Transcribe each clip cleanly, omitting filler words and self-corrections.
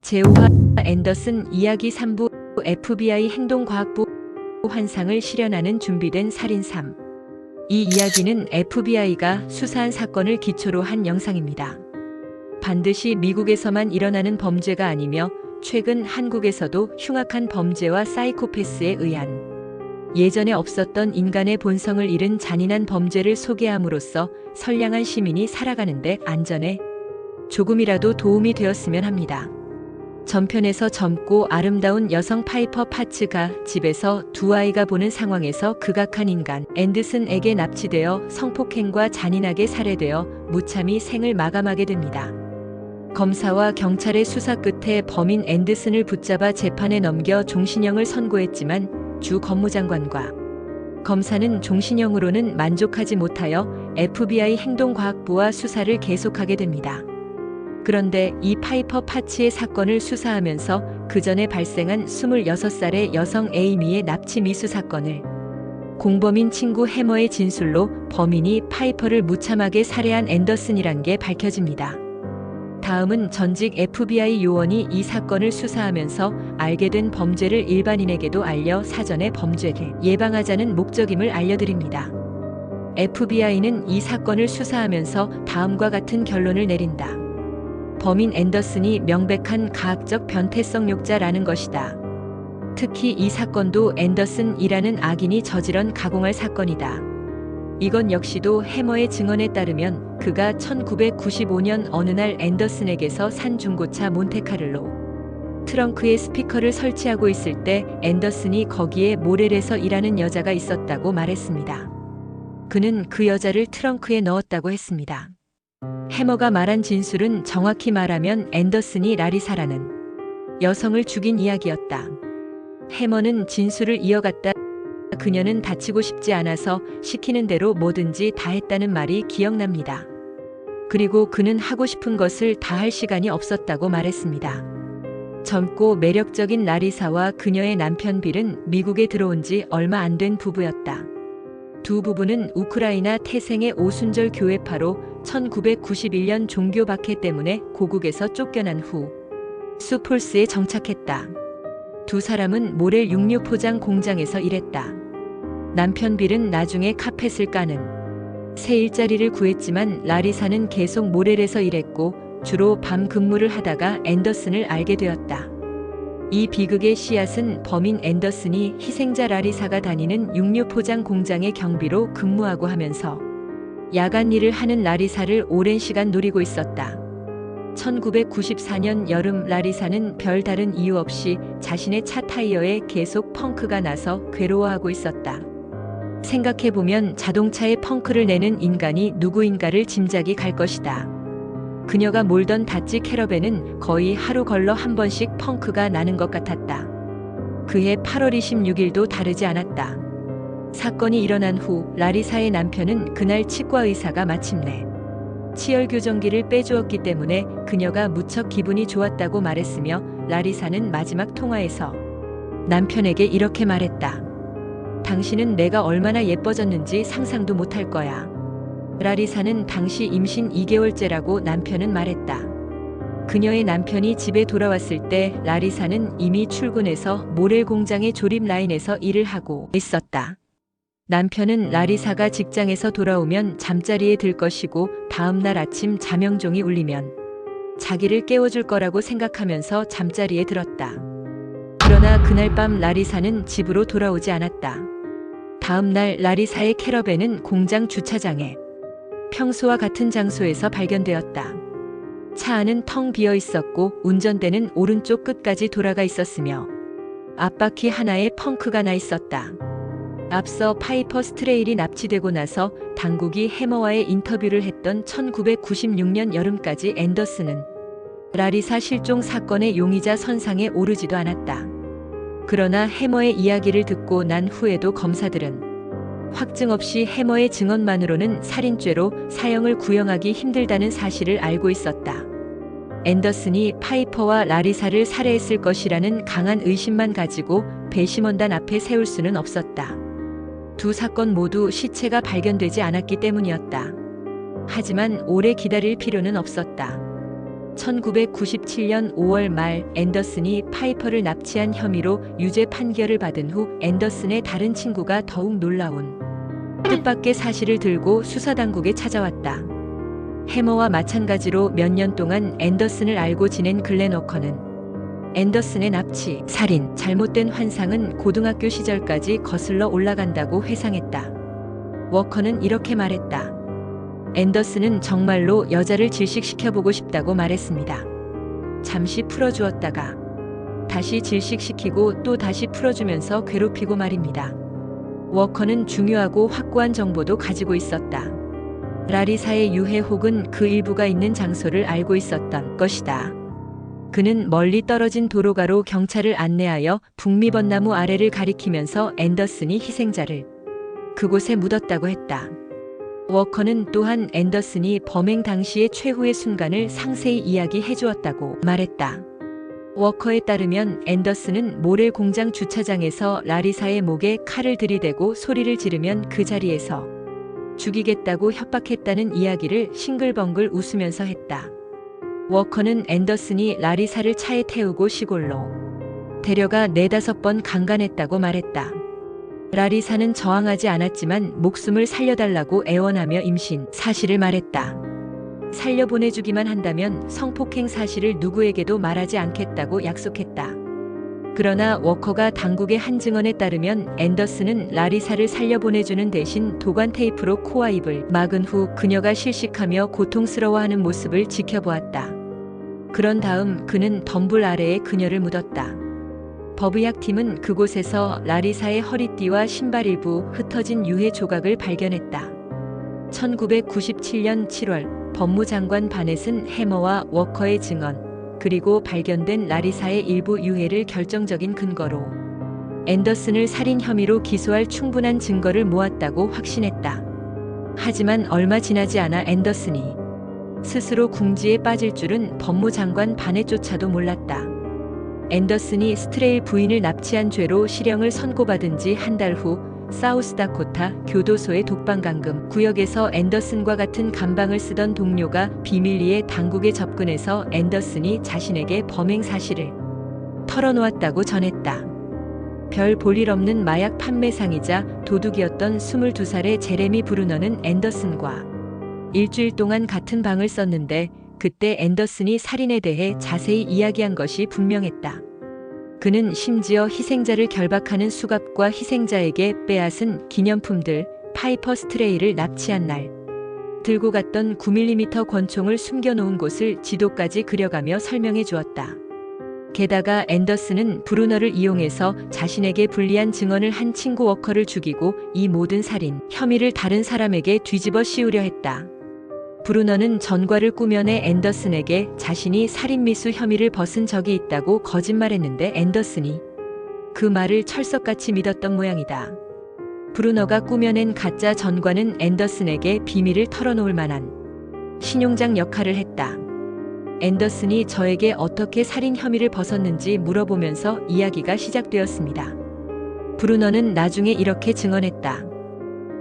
제오와 앤더슨 이야기 3부 FBI 행동과학부 환상을 실현하는 준비된 살인 3. 이 이야기는 FBI가 수사한 사건을 기초로 한 영상입니다. 반드시 미국에서만 일어나는 범죄가 아니며 최근 한국에서도 흉악한 범죄와 사이코패스에 의한 예전에 없었던 인간의 본성을 잃은 잔인한 범죄를 소개함으로써 선량한 시민이 살아가는데 안전에 조금이라도 도움이 되었으면 합니다. 전편에서 젊고 아름다운 여성 파이퍼 파츠가 집에서 두 아이가 보는 상황에서 극악한 인간 앤더슨에게 납치되어 성폭행과 잔인하게 살해되어 무참히 생을 마감하게 됩니다. 검사와 경찰의 수사 끝에 범인 앤더슨을 붙잡아 재판에 넘겨 종신형을 선고했지만 주 법무장관과 검사는 종신형으로는 만족하지 못하여 FBI 행동과학부와 수사를 계속하게 됩니다. 그런데 이 파이퍼 파츠의 사건을 수사하면서 그 전에 발생한 26살의 여성 에이미의 납치 미수 사건을 공범인 친구 해머의 진술로 범인이 파이퍼를 무참하게 살해한 앤더슨이란 게 밝혀집니다. 다음은 전직 FBI 요원이 이 사건을 수사하면서 알게 된 범죄를 일반인에게도 알려 사전에 범죄를 예방하자는 목적임을 알려드립니다. FBI는 이 사건을 수사하면서 다음과 같은 결론을 내린다. 범인 앤더슨이 명백한 가학적 변태성욕자라는 것이다. 특히 이 사건도 앤더슨이라는 악인이 저지른 가공할 사건이다. 이건 역시도 해머의 증언에 따르면 그가 1995년 어느 날 앤더슨에게서 산 중고차 몬테카를로 트렁크에 스피커를 설치하고 있을 때 앤더슨이 거기에 모렐에서 일하는 여자가 있었다고 말했습니다. 그는 그 여자를 트렁크에 넣었다고 했습니다. 해머가 말한 진술은 정확히 말하면 앤더슨이 라리사라는 여성을 죽인 이야기였다. 해머는 진술을 이어갔다. 그녀는 다치고 싶지 않아서 시키는 대로 뭐든지 다 했다는 말이 기억납니다. 그리고 그는 하고 싶은 것을 다 할 시간이 없었다고 말했습니다. 젊고 매력적인 라리사와 그녀의 남편 빌은 미국에 들어온 지 얼마 안 된 부부였다. 두 부부는 우크라이나 태생의 오순절 교회파로 1991년 종교 박해 때문에 고국에서 쫓겨난 후 수폴스에 정착했다. 두 사람은 모렐 육류 포장 공장에서 일했다. 남편 빌은 나중에 카펫을 까는 새 일자리를 구했지만 라리사는 계속 모렐에서 일했고 주로 밤 근무를 하다가 앤더슨을 알게 되었다. 이 비극의 씨앗은 범인 앤더슨이 희생자 라리사가 다니는 육류 포장 공장의 경비로 근무하고 하면서 야간 일을 하는 라리사를 오랜 시간 노리고 있었다. 1994년 여름 라리사는 별다른 이유 없이 자신의 차 타이어에 계속 펑크가 나서 괴로워하고 있었다. 생각해보면 자동차에 펑크를 내는 인간이 누구인가를 짐작이 갈 것이다. 그녀가 몰던 다찌 캐러밴은 거의 하루 걸러 한 번씩 펑크가 나는 것 같았다. 그해 8월 26일도 다르지 않았다. 사건이 일어난 후 라리사의 남편은 그날 치과 의사가 마침내 치열 교정기를 빼주었기 때문에 그녀가 무척 기분이 좋았다고 말했으며 라리사는 마지막 통화에서 남편에게 이렇게 말했다. 당신은 내가 얼마나 예뻐졌는지 상상도 못할 거야. 라리사는 당시 임신 2개월째라고 남편은 말했다. 그녀의 남편이 집에 돌아왔을 때 라리사는 이미 출근해서 모렐 공장의 조립 라인에서 일을 하고 있었다. 남편은 라리사가 직장에서 돌아오면 잠자리에 들 것이고 다음 날 아침 자명종이 울리면 자기를 깨워줄 거라고 생각하면서 잠자리에 들었다. 그러나 그날 밤 라리사는 집으로 돌아오지 않았다. 다음 날 라리사의 캐러밴은 공장 주차장에 평소와 같은 장소에서 발견되었다. 차 안은 텅 비어 있었고 운전대는 오른쪽 끝까지 돌아가 있었으며 앞바퀴 하나에 펑크가 나 있었다. 앞서 파이퍼 스트레일이 납치되고 나서 당국이 해머와의 인터뷰를 했던 1996년 여름까지 앤더슨은 라리사 실종 사건의 용의자 선상에 오르지도 않았다. 그러나 해머의 이야기를 듣고 난 후에도 검사들은 확증 없이 해머의 증언만으로는 살인죄로 사형을 구형하기 힘들다는 사실을 알고 있었다. 앤더슨이 파이퍼와 라리사를 살해했을 것이라는 강한 의심만 가지고 배심원단 앞에 세울 수는 없었다. 두 사건 모두 시체가 발견되지 않았기 때문이었다. 하지만 오래 기다릴 필요는 없었다. 1997년 5월 말 앤더슨이 파이퍼를 납치한 혐의로 유죄 판결을 받은 후 앤더슨의 다른 친구가 더욱 놀라운 뜻밖의 사실을 들고 수사당국에 찾아왔다. 해머와 마찬가지로 몇 년 동안 앤더슨을 알고 지낸 글렌 워커는 앤더슨의 납치, 살인, 잘못된 환상은 고등학교 시절까지 거슬러 올라간다고 회상했다. 워커는 이렇게 말했다. 앤더슨은 정말로 여자를 질식시켜보고 싶다고 말했습니다. 잠시 풀어주었다가 다시 질식시키고 또 다시 풀어주면서 괴롭히고 말입니다. 워커는 중요하고 확고한 정보도 가지고 있었다. 라리사의 유해 혹은 그 일부가 있는 장소를 알고 있었던 것이다. 그는 멀리 떨어진 도로가로 경찰을 안내하여 북미벚나무 아래를 가리키면서 앤더슨이 희생자를 그곳에 묻었다고 했다. 워커는 또한 앤더슨이 범행 당시의 최후의 순간을 상세히 이야기해 주었다고 말했다. 워커에 따르면 앤더슨은 모래 공장 주차장에서 라리사의 목에 칼을 들이대고 소리를 지르면 그 자리에서 죽이겠다고 협박했다는 이야기를 싱글벙글 웃으면서 했다. 워커는 앤더슨이 라리사를 차에 태우고 시골로 데려가 4-5번 강간했다고 말했다. 라리사는 저항하지 않았지만 목숨을 살려달라고 애원하며 임신 사실을 말했다. 살려보내주기만 한다면 성폭행 사실을 누구에게도 말하지 않겠다고 약속했다. 그러나 워커가 당국의 한 증언에 따르면 앤더슨은 라리사를 살려보내주는 대신 도관 테이프로 코와 입을 막은 후 그녀가 실식하며 고통스러워하는 모습을 지켜보았다. 그런 다음 그는 덤불 아래에 그녀를 묻었다. 법의학팀은 그곳에서 라리사의 허리띠와 신발 일부 흩어진 유해 조각을 발견했다. 1997년 7월 법무장관 바넷은 해머와 워커의 증언, 그리고 발견된 라리사의 일부 유해를 결정적인 근거로 앤더슨을 살인 혐의로 기소할 충분한 증거를 모았다고 확신했다. 하지만 얼마 지나지 않아 앤더슨이 스스로 궁지에 빠질 줄은 법무장관 바넷조차도 몰랐다. 앤더슨이 스트레일 부인을 납치한 죄로 실형을 선고받은 지 한 달 후 사우스다코타 교도소의 독방감금 구역에서 앤더슨과 같은 감방을 쓰던 동료가 비밀리에 당국에 접근해서 앤더슨이 자신에게 범행 사실을 털어놓았다고 전했다. 별 볼일 없는 마약 판매상이자 도둑이었던 22살의 제레미 브루너는 앤더슨과 일주일 동안 같은 방을 썼는데 그때 앤더슨이 살인에 대해 자세히 이야기한 것이 분명했다. 그는 심지어 희생자를 결박하는 수갑과 희생자에게 빼앗은 기념품들, 파이퍼 스트레이를 납치한 날 들고 갔던 9mm 권총을 숨겨놓은 곳을 지도까지 그려가며 설명해 주었다. 게다가 앤더슨은 브루너를 이용해서 자신에게 불리한 증언을 한 친구 워커를 죽이고 이 모든 살인 혐의를 다른 사람에게 뒤집어 씌우려 했다. 브루너는 전과를 꾸며내 앤더슨에게 자신이 살인미수 혐의를 벗은 적이 있다고 거짓말했는데 앤더슨이 그 말을 철석같이 믿었던 모양이다. 브루너가 꾸며낸 가짜 전과는 앤더슨에게 비밀을 털어놓을 만한 신용장 역할을 했다. 앤더슨이 저에게 어떻게 살인 혐의를 벗었는지 물어보면서 이야기가 시작되었습니다. 브루너는 나중에 이렇게 증언했다.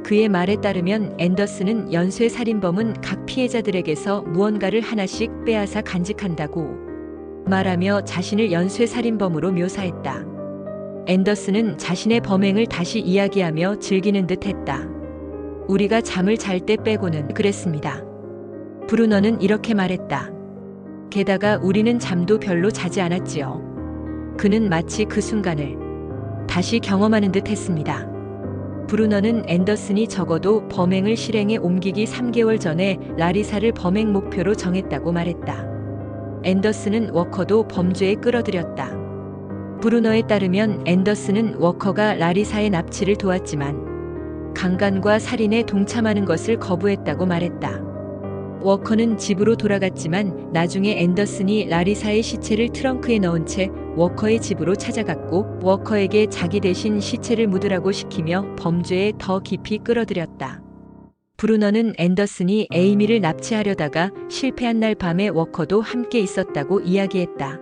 그의 말에 따르면 앤더슨은 연쇄살인범은 각 피해자들에게서 무언가를 하나씩 빼앗아 간직한다고 말하며 자신을 연쇄살인범으로 묘사했다. 앤더슨은 자신의 범행을 다시 이야기하며 즐기는 듯 했다. 우리가 잠을 잘 때 빼고는 그랬습니다. 브루너는 이렇게 말했다. 게다가 우리는 잠도 별로 자지 않았지요. 그는 마치 그 순간을 다시 경험하는 듯 했습니다. 브루너는 앤더슨이 적어도 범행을 실행에 옮기기 3개월 전에 라리사를 범행 목표로 정했다고 말했다. 앤더슨은 워커도 범죄에 끌어들였다. 브루너에 따르면 앤더슨은 워커가 라리사의 납치를 도왔지만 강간과 살인에 동참하는 것을 거부했다고 말했다. 워커는 집으로 돌아갔지만 나중에 앤더슨이 라리사의 시체를 트렁크에 넣은 채 워커의 집으로 찾아갔고 워커에게 자기 대신 시체를 묻으라고 시키며 범죄에 더 깊이 끌어들였다. 브루너는 앤더슨이 에이미를 납치하려다가 실패한 날 밤에 워커도 함께 있었다고 이야기했다.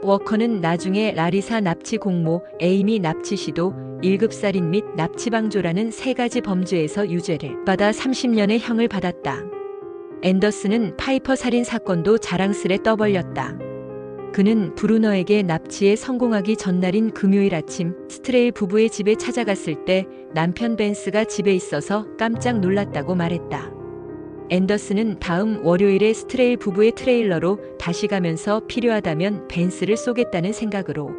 워커는 나중에 라리사 납치 공모, 에이미 납치 시도, 1급 살인 및 납치 방조라는 3가지 범죄에서 유죄를 받아 30년의 형을 받았다. 앤더슨은 파이퍼 살인 사건도 자랑스레 떠벌렸다. 그는 브루너에게 납치에 성공하기 전날인 금요일 아침 스트레일 부부의 집에 찾아갔을 때 남편 벤스가 집에 있어서 깜짝 놀랐다고 말했다. 앤더슨은 다음 월요일에 스트레일 부부의 트레일러로 다시 가면서 필요하다면 벤스를 쏘겠다는 생각으로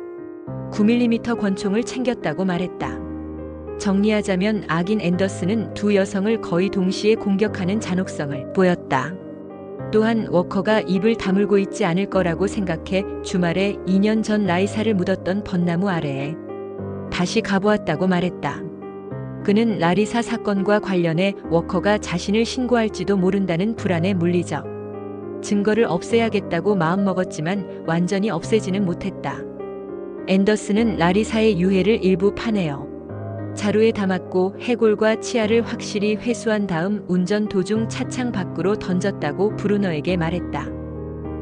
9mm 권총을 챙겼다고 말했다. 정리하자면 악인 앤더슨은 두 여성을 거의 동시에 공격하는 잔혹성을 보였다. 또한 워커가 입을 다물고 있지 않을 거라고 생각해 주말에 2년 전 라리사를 묻었던 벚나무 아래에 다시 가보았다고 말했다. 그는 라리사 사건과 관련해 워커가 자신을 신고할지도 모른다는 불안에 물리적 증거를 없애야겠다고 마음먹었지만 완전히 없애지는 못했다. 앤더슨은 라리사의 유해를 일부 파내어 자루에 담았고 해골과 치아를 확실히 회수한 다음 운전 도중 차창 밖으로 던졌다고 브루너에게 말했다.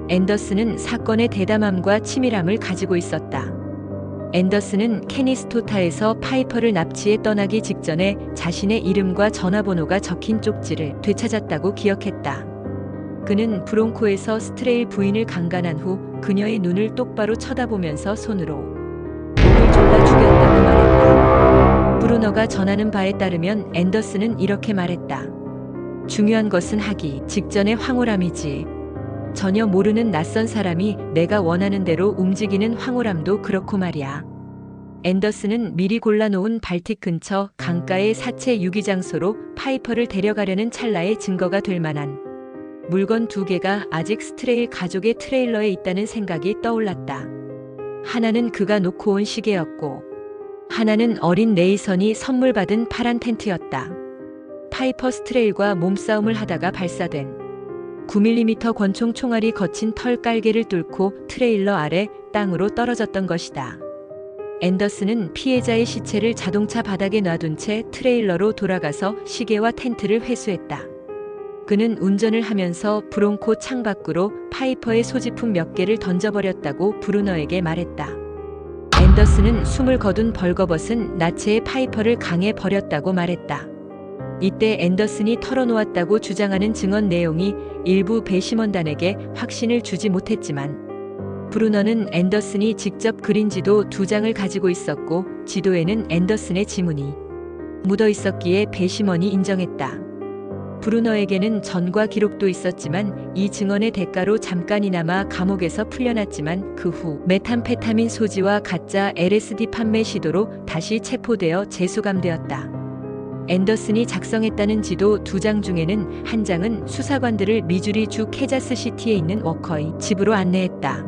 앤더슨은 사건의 대담함과 치밀함을 가지고 있었다. 앤더슨은 케니스토타에서 파이퍼를 납치해 떠나기 직전에 자신의 이름과 전화번호가 적힌 쪽지를 되찾았다고 기억했다. 그는 브롱코에서 스트레일 부인을 강간한 후 그녀의 눈을 똑바로 쳐다보면서 손으로 목을 졸라 죽였다고 말했다. 브루너가 전하는 바에 따르면 앤더슨은 이렇게 말했다. 중요한 것은 하기 직전의 황홀함이지. 전혀 모르는 낯선 사람이 내가 원하는 대로 움직이는 황홀함도 그렇고 말이야. 앤더슨은 미리 골라놓은 발틱 근처 강가의 사체 유기장소로 파이퍼를 데려가려는 찰나의 증거가 될 만한 물건 2개가 아직 스트레일 가족의 트레일러에 있다는 생각이 떠올랐다. 하나는 그가 놓고 온 시계였고 하나는 어린 레이선이 선물 받은 파란 텐트였다. 파이퍼 스트레일과 몸싸움을 하다가 발사된 9mm 권총 총알이 거친 털 깔개를 뚫고 트레일러 아래 땅으로 떨어졌던 것이다. 앤더슨은 피해자의 시체를 자동차 바닥에 놔둔 채 트레일러로 돌아가서 시계와 텐트를 회수했다. 그는 운전을 하면서 브롱코 창밖으로 파이퍼의 소지품 몇 개를 던져버렸다고 브루너에게 말했다. 앤더슨은 숨을 거둔 벌거벗은 나체의 파이퍼를 강에 버렸다고 말했다. 이때 앤더슨이 털어놓았다고 주장하는 증언 내용이 일부 배심원단에게 확신을 주지 못했지만 브루너는 앤더슨이 직접 그린 지도 2장을 가지고 있었고 지도에는 앤더슨의 지문이 묻어 있었기에 배심원이 인정했다. 브루너에게는 전과 기록도 있었지만 이 증언의 대가로 잠깐이나마 감옥에서 풀려났지만 그 후 메탐페타민 소지와 가짜 LSD 판매 시도로 다시 체포되어 재수감되었다. 앤더슨이 작성했다는 지도 2장 중에는 한 장은 수사관들을 미주리 주 캐자스시티에 있는 워커의 집으로 안내했다.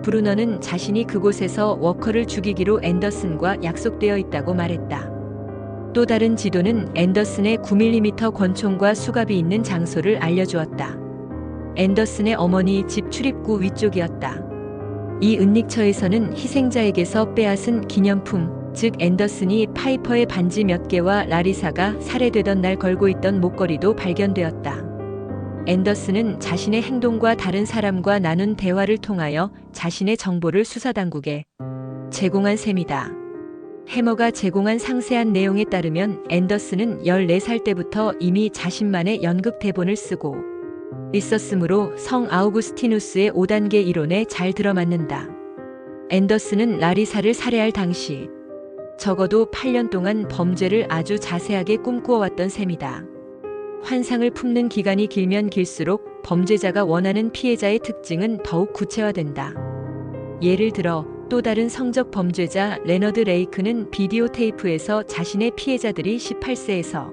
브루너는 자신이 그곳에서 워커를 죽이기로 앤더슨과 약속되어 있다고 말했다. 또 다른 지도는 앤더슨의 9mm 권총과 수갑이 있는 장소를 알려주었다. 앤더슨의 어머니 집 출입구 위쪽이었다. 이 은닉처에서는 희생자에게서 빼앗은 기념품, 즉 앤더슨이 파이퍼의 반지 몇 개와 라리사가 살해되던 날 걸고 있던 목걸이도 발견되었다. 앤더슨은 자신의 행동과 다른 사람과 나눈 대화를 통하여 자신의 정보를 수사당국에 제공한 셈이다. 해머가 제공한 상세한 내용에 따르면 앤더슨은 14살 때부터 이미 자신만의 연극 대본을 쓰고 있었으므로 성 아우구스티누스의 5단계 이론에 잘 들어맞는다. 앤더슨은 라리사를 살해할 당시 적어도 8년 동안 범죄를 아주 자세하게 꿈꾸어왔던 셈이다. 환상을 품는 기간이 길면 길수록 범죄자가 원하는 피해자의 특징은 더욱 구체화된다. 예를 들어 또 다른 성적 범죄자 레너드 레이크는 비디오 테이프에서 자신의 피해자들이 18세에서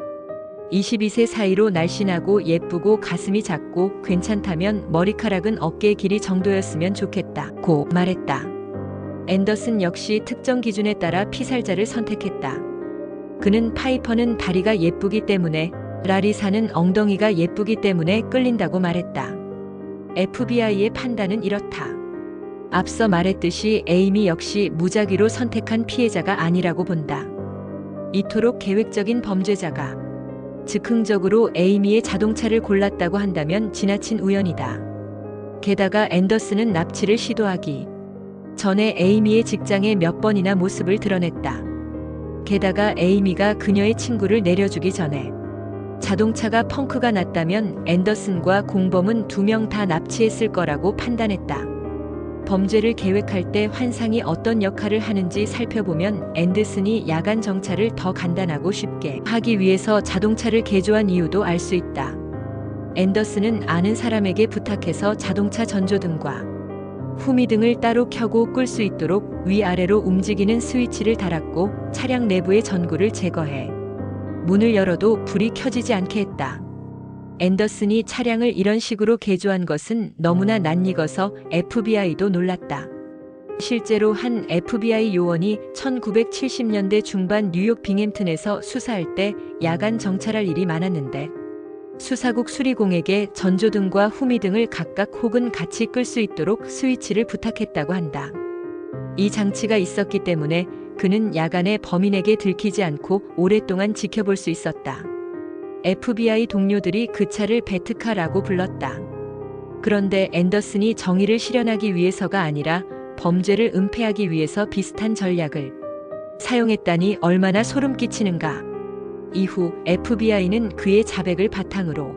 22세 사이로 날씬하고 예쁘고 가슴이 작고 괜찮다면 머리카락은 어깨 길이 정도였으면 좋겠다고 말했다. 앤더슨 역시 특정 기준에 따라 피살자를 선택했다. 그는 파이퍼는 다리가 예쁘기 때문에, 라리사는 엉덩이가 예쁘기 때문에 끌린다고 말했다. FBI의 판단은 이렇다. 앞서 말했듯이 에이미 역시 무작위로 선택한 피해자가 아니라고 본다. 이토록 계획적인 범죄자가 즉흥적으로 에이미의 자동차를 골랐다고 한다면 지나친 우연이다. 게다가 앤더슨은 납치를 시도하기 전에 에이미의 직장에 몇 번이나 모습을 드러냈다. 게다가 에이미가 그녀의 친구를 내려주기 전에 자동차가 펑크가 났다면 앤더슨과 공범은 2명 다 납치했을 거라고 판단했다. 범죄를 계획할 때 환상이 어떤 역할을 하는지 살펴보면 앤더슨이 야간 정찰을 더 간단하고 쉽게 하기 위해서 자동차를 개조한 이유도 알 수 있다. 앤더슨은 아는 사람에게 부탁해서 자동차 전조등과 후미등을 따로 켜고 끌 수 있도록 위아래로 움직이는 스위치를 달았고 차량 내부의 전구를 제거해 문을 열어도 불이 켜지지 않게 했다. 앤더슨이 차량을 이런 식으로 개조한 것은 너무나 낯익어서 FBI도 놀랐다. 실제로 한 FBI 요원이 1970년대 중반 뉴욕 빙햄튼에서 수사할 때 야간 정찰할 일이 많았는데 수사국 수리공에게 전조등과 후미등을 각각 혹은 같이 끌 수 있도록 스위치를 부탁했다고 한다. 이 장치가 있었기 때문에 그는 야간에 범인에게 들키지 않고 오랫동안 지켜볼 수 있었다. FBI 동료들이 그 차를 배트카라고 불렀다. 그런데 앤더슨이 정의를 실현하기 위해서가 아니라 범죄를 은폐하기 위해서 비슷한 전략을 사용했다니 얼마나 소름 끼치는가. 이후 FBI는 그의 자백을 바탕으로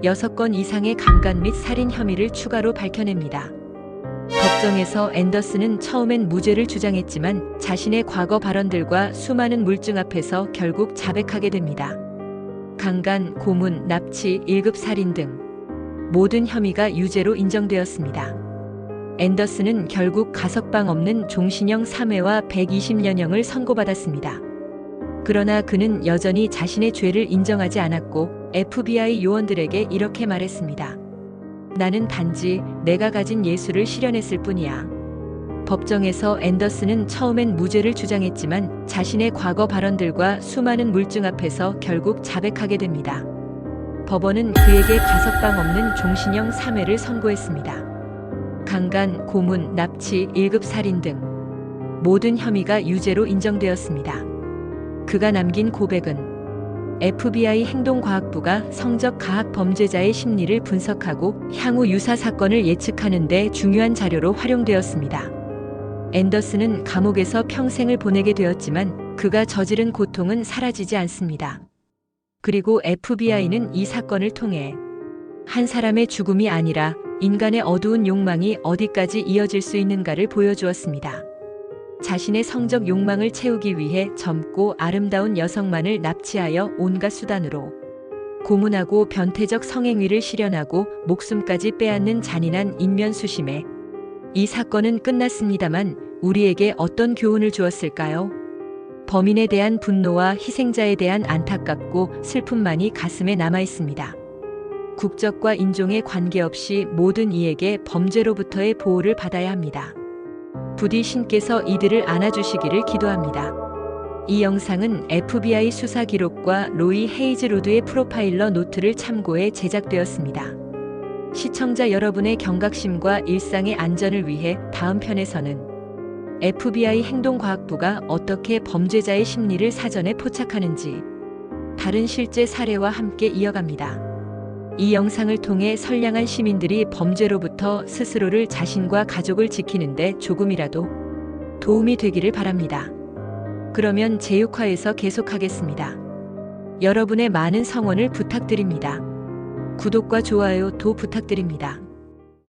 6건 이상의 강간 및 살인 혐의를 추가로 밝혀냅니다. 법정에서 앤더슨은 처음엔 무죄를 주장했지만 자신의 과거 발언들과 수많은 물증 앞에서 결국 자백하게 됩니다. 강간, 고문, 납치, 1급 살인 등 모든 혐의가 유죄로 인정되었습니다. 앤더슨은 결국 가석방 없는 종신형 3회와 120년형을 선고받았습니다. 그러나 그는 여전히 자신의 죄를 인정하지 않았고 FBI 요원들에게 이렇게 말했습니다. 나는 단지 내가 가진 예술을 실현했을 뿐이야. 법정에서 앤더슨은 처음엔 무죄를 주장했지만 자신의 과거 발언들과 수많은 물증 앞에서 결국 자백하게 됩니다. 법원은 그에게 가석방 없는 종신형 3회를 선고했습니다. 강간, 고문, 납치, 1급 살인 등 모든 혐의가 유죄로 인정되었습니다. 그가 남긴 고백은 FBI 행동과학부가 성적 가학 범죄자의 심리를 분석하고 향후 유사 사건을 예측하는 데 중요한 자료로 활용되었습니다. 앤더슨은 감옥에서 평생을 보내게 되었지만 그가 저지른 고통은 사라지지 않습니다. 그리고 FBI는 이 사건을 통해 한 사람의 죽음이 아니라 인간의 어두운 욕망이 어디까지 이어질 수 있는가를 보여주었습니다. 자신의 성적 욕망을 채우기 위해 젊고 아름다운 여성만을 납치하여 온갖 수단으로 고문하고 변태적 성행위를 실현하고 목숨까지 빼앗는 잔인한 인면수심에 이 사건은 끝났습니다만 우리에게 어떤 교훈을 주었을까요? 범인에 대한 분노와 희생자에 대한 안타깝고 슬픔만이 가슴에 남아 있습니다. 국적과 인종에 관계없이 모든 이에게 범죄로부터의 보호를 받아야 합니다. 부디 신께서 이들을 안아주시기를 기도합니다. 이 영상은 FBI 수사 기록과 로이 헤이즈로드의 프로파일러 노트를 참고해 제작되었습니다. 시청자 여러분의 경각심과 일상의 안전을 위해 다음 편에서는 FBI 행동과학부가 어떻게 범죄자의 심리를 사전에 포착하는지 다른 실제 사례와 함께 이어갑니다. 이 영상을 통해 선량한 시민들이 범죄로부터 스스로를 자신과 가족을 지키는데 조금이라도 도움이 되기를 바랍니다. 그러면 제6화에서 계속하겠습니다. 여러분의 많은 성원을 부탁드립니다. 구독과 좋아요도 부탁드립니다.